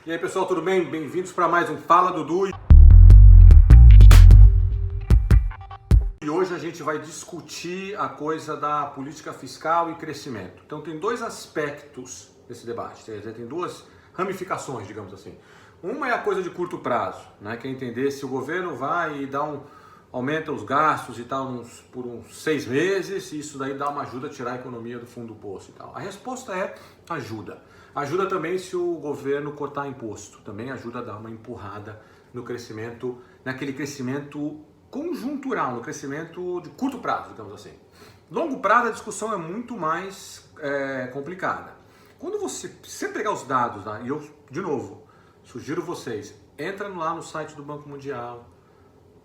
E aí pessoal, tudo bem? Bem-vindos para mais um Fala Dudu. E hoje a gente vai discutir a coisa da política fiscal e crescimento. Então tem dois aspectos desse debate, tem duas ramificações, digamos assim. Uma é a coisa de curto prazo, né? Que é entender se o governo vai e aumenta os gastos e tal por uns 6 meses, e isso daí dá uma ajuda a tirar a economia do fundo do poço e tal. A resposta é ajuda. Ajuda também se o governo cortar imposto, também ajuda a dar uma empurrada no crescimento, naquele crescimento conjuntural, no crescimento de curto prazo, digamos assim. Longo prazo a discussão é muito mais complicada. Quando você pegar os dados, e eu, de novo, sugiro vocês, entra lá no site do Banco Mundial,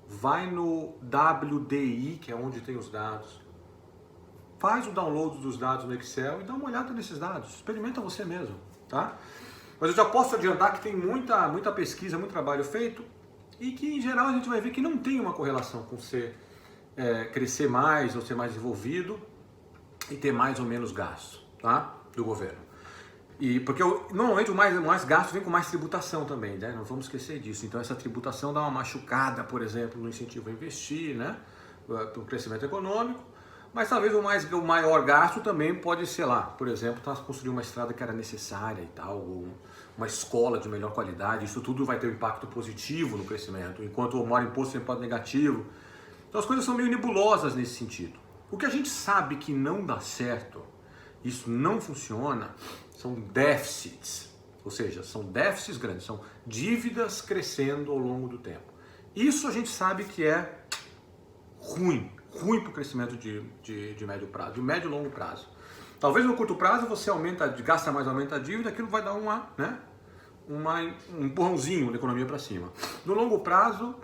vai no WDI, que é onde tem os dados, faz o download dos dados no Excel e dá uma olhada nesses dados, experimenta você mesmo, tá? Mas eu já posso adiantar que tem muita pesquisa, muito trabalho feito e que em geral a gente vai ver que não tem uma correlação com você crescer mais ou ser mais desenvolvido e ter mais ou menos gasto, tá? Do governo. E porque normalmente o mais gasto vem com mais tributação também, né? Não vamos esquecer disso. Então essa tributação dá uma machucada, por exemplo, no incentivo a investir, né? Para o crescimento econômico. Mas talvez o maior gasto também pode ser lá, por exemplo, construir uma estrada que era necessária e tal, ou uma escola de melhor qualidade. Isso tudo vai ter um impacto positivo no crescimento, enquanto o maior imposto tem um impacto negativo. Então as coisas são meio nebulosas nesse sentido. O que a gente sabe que não dá certo, isso não funciona, são déficits, ou seja, são déficits grandes, são dívidas crescendo ao longo do tempo. Isso a gente sabe que é ruim para o crescimento de médio prazo, de médio e longo prazo. Talvez no curto prazo você gasta mais, aumenta a dívida, aquilo vai dar um empurrãozinho da economia para cima. No longo prazo,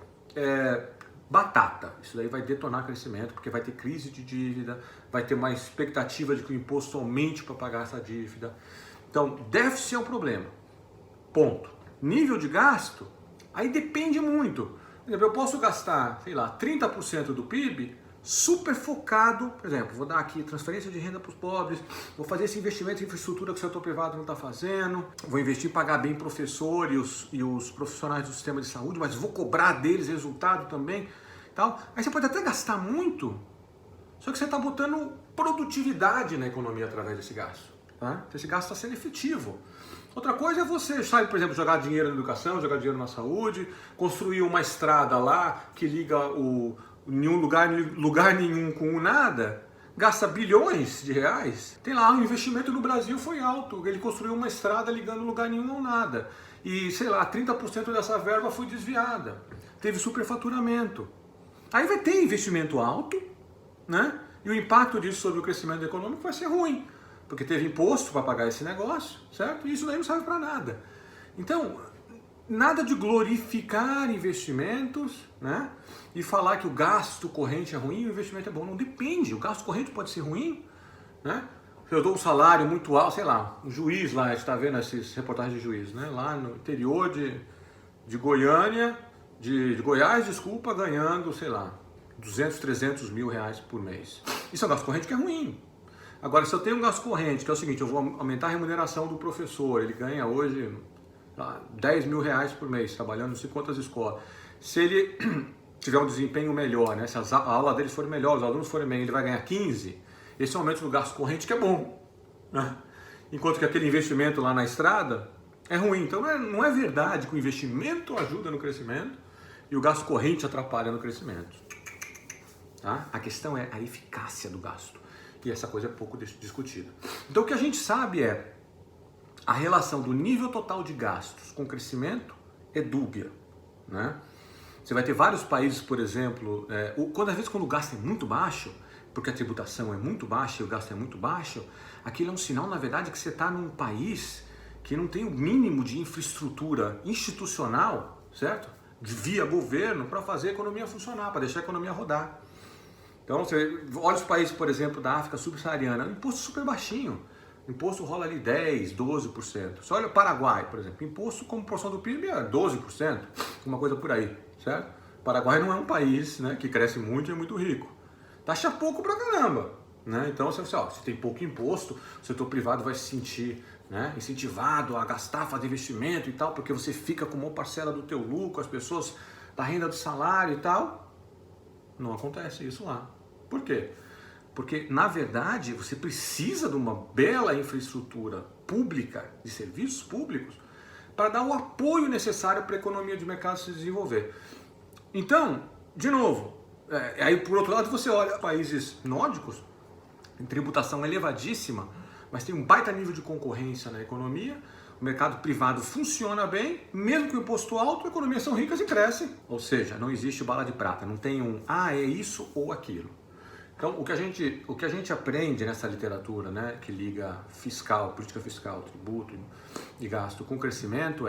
batata. Isso daí vai detonar crescimento, porque vai ter crise de dívida, vai ter uma expectativa de que o imposto aumente para pagar essa dívida. Então, déficit é um problema. Ponto. Nível de gasto, aí depende muito. Por exemplo, eu posso gastar, sei lá, 30% do PIB super focado, por exemplo, vou dar aqui transferência de renda para os pobres, vou fazer esse investimento em infraestrutura que o setor privado não está fazendo, vou investir em pagar bem professor e os profissionais do sistema de saúde, mas vou cobrar deles resultado também. Tal. Aí você pode até gastar muito, só que você está botando produtividade na economia através desse gasto. Tá? Esse gasto está sendo efetivo. Outra coisa é você, sabe, por exemplo, jogar dinheiro na educação, jogar dinheiro na saúde, construir uma estrada lá que liga nenhum lugar nenhum com nada, gasta bilhões de reais. Tem lá, o investimento no Brasil foi alto, ele construiu uma estrada ligando lugar nenhum ao nada. E, sei lá, 30% dessa verba foi desviada. Teve superfaturamento. Aí vai ter investimento alto, né? E o impacto disso sobre o crescimento econômico vai ser ruim, porque teve imposto para pagar esse negócio, certo? E isso daí não serve para nada. Então, nada de glorificar investimentos, né? E falar que o gasto corrente é ruim e o investimento é bom. Não depende. O gasto corrente pode ser ruim, né? Se eu dou um salário muito alto, sei lá, um juiz lá, a gente está vendo essas reportagens de juiz, né? Lá no interior de Goiânia, de Goiás, desculpa, ganhando, sei lá, 200, 300 mil reais por mês. Isso é um gasto corrente que é ruim. Agora, se eu tenho um gasto corrente, que é o seguinte, eu vou aumentar a remuneração do professor, ele ganha hoje 10 mil reais por mês, trabalhando não sei quantas escolas. Se ele tiver um desempenho melhor, né? Se a aula dele for melhor, os alunos forem bem, ele vai ganhar 15, esse é um aumento do gasto corrente que é bom, né? Enquanto que aquele investimento lá na estrada é ruim. Então não é verdade que o investimento ajuda no crescimento e o gasto corrente atrapalha no crescimento. Tá? A questão é a eficácia do gasto. E essa coisa é pouco discutida. Então o que a gente sabe é a relação do nível total de gastos com crescimento é dúbia, né? Você vai ter vários países, por exemplo, às vezes quando o gasto é muito baixo, porque a tributação é muito baixa e o gasto é muito baixo, aquilo é um sinal, na verdade, que você está num país que não tem o mínimo de infraestrutura institucional, certo? Via governo para fazer a economia funcionar, para deixar a economia rodar. Então, você olha os países, por exemplo, da África subsaariana, imposto super baixinho. O imposto rola ali 10%, 12%. Você olha o Paraguai, por exemplo, imposto como porção do PIB é 12%, uma coisa por aí, certo? O Paraguai não é um país, né, que cresce muito e é muito rico. Taxa pouco pra caramba, né? Então, se tem pouco imposto, o setor privado vai se sentir né, incentivado a gastar, fazer investimento e tal, porque você fica com uma parcela do teu lucro, as pessoas da renda do salário e tal. Não acontece isso lá. Por quê? Porque, na verdade, você precisa de uma bela infraestrutura pública, de serviços públicos, para dar o apoio necessário para a economia de mercado se desenvolver. Então, de novo, aí por outro lado você olha países nórdicos, em tributação elevadíssima, mas tem um baita nível de concorrência na economia, o mercado privado funciona bem, mesmo com o imposto alto, as economias são ricas e crescem. Ou seja, não existe bala de prata, não tem é isso ou aquilo. Então, o que a gente aprende nessa literatura, né, que liga fiscal, política fiscal, tributo e gasto com crescimento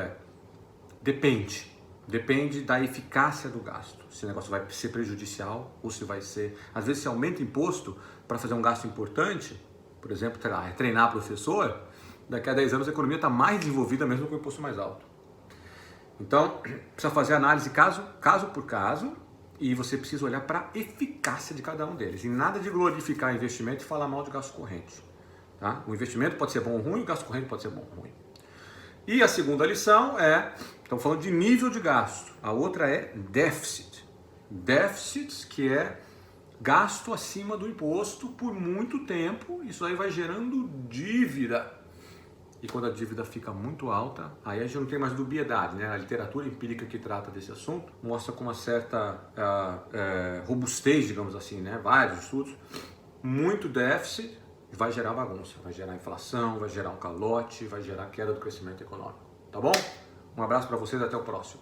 depende da eficácia do gasto. Se o negócio vai ser prejudicial ou se vai ser... Às vezes, se aumenta imposto para fazer um gasto importante, por exemplo, treinar professor, daqui a 10 anos a economia está mais desenvolvida mesmo com o imposto mais alto. Então, precisa fazer análise caso por caso, e você precisa olhar para a eficácia de cada um deles. E nada de glorificar investimento e falar mal de gasto corrente. Tá? O investimento pode ser bom ou ruim, o gasto corrente pode ser bom ou ruim. E a segunda lição estamos falando de nível de gasto. A outra é déficit. Déficit, que é gasto acima do imposto por muito tempo. Isso aí vai gerando dívida. E quando a dívida fica muito alta, aí a gente não tem mais dubiedade, né? A literatura empírica que trata desse assunto mostra com uma certa robustez, digamos assim, né? Vários estudos. Muito déficit vai gerar bagunça, vai gerar inflação, vai gerar um calote, vai gerar queda do crescimento econômico. Tá bom? Um abraço para vocês, até o próximo.